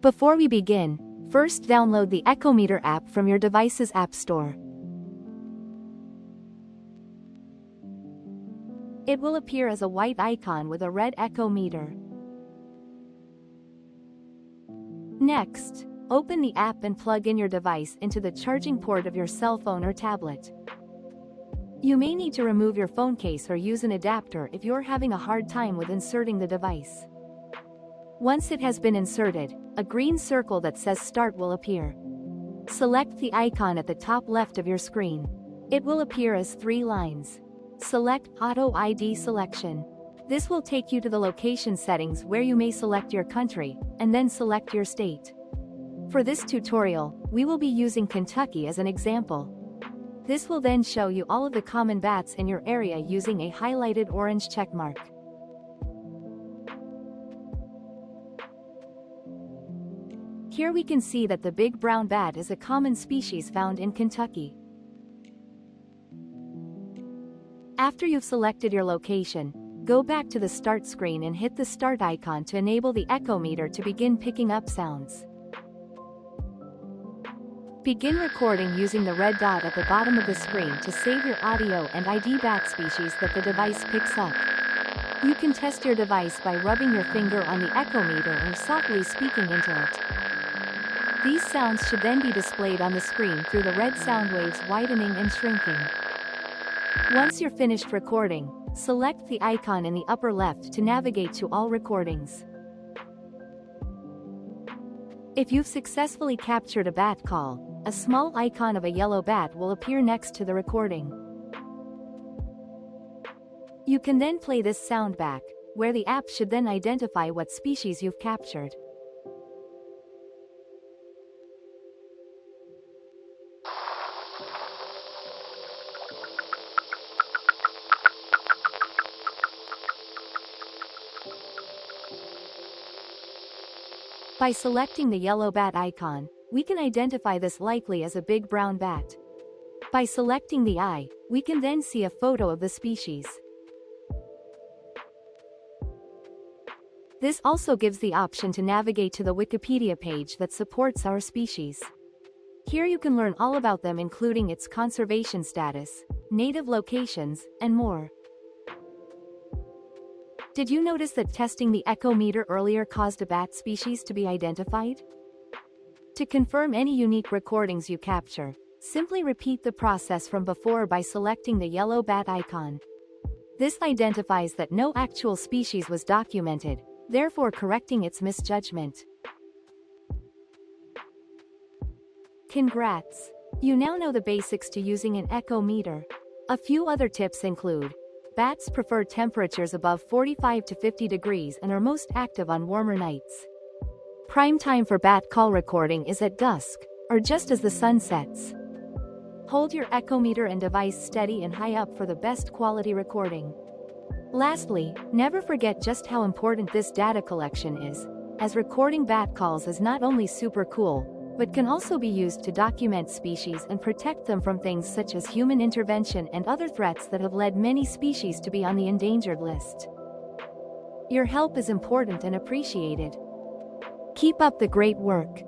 Before we begin, first download the Echometer app from your device's app store. It will appear as a white icon with a red echo meter. Next, open the app and plug in your device into the charging port of your cell phone or tablet. You may need to remove your phone case or use an adapter if you're having a hard time with inserting the device. Once it has been inserted, a green circle that says Start will appear. Select the icon at the top left of your screen. It will appear as 3 lines. Select Auto ID Selection. This will take you to the location settings where you may select your country, and then select your state. For this tutorial, we will be using Kentucky as an example. This will then show you all of the common bats in your area using a highlighted orange checkmark. Here we can see that the big brown bat is a common species found in Kentucky. After you've selected your location, go back to the Start screen and hit the Start icon to enable the Echometer to begin picking up sounds. Begin recording using the red dot at the bottom of the screen to save your audio and ID bat species that the device picks up. You can test your device by rubbing your finger on the Echometer or softly speaking into it. These sounds should then be displayed on the screen through the red sound waves widening and shrinking. Once you're finished recording, select the icon in the upper left to navigate to all recordings. If you've successfully captured a bat call, a small icon of a yellow bat will appear next to the recording. You can then play this sound back, where the app should then identify what species you've captured. By selecting the yellow bat icon, we can identify this likely as a big brown bat. By selecting the eye, we can then see a photo of the species. This also gives the option to navigate to the Wikipedia page that supports our species. Here you can learn all about them, including its conservation status, native locations, and more. Did you notice that testing the Echometer earlier caused a bat species to be identified? To confirm any unique recordings you capture, simply repeat the process from before by selecting the yellow bat icon. This identifies that no actual species was documented, therefore correcting its misjudgment. Congrats! You now know the basics to using an Echometer. A few other tips include: bats prefer temperatures above 45 to 50 degrees and are most active on warmer nights. Prime time for bat call recording is at dusk, or just as the sun sets. Hold your Echometer and device steady and high up for the best quality recording. Lastly, never forget just how important this data collection is, as recording bat calls is not only super cool, but can also be used to document species and protect them from things such as human intervention and other threats that have led many species to be on the endangered list. Your help is important and appreciated. Keep up the great work.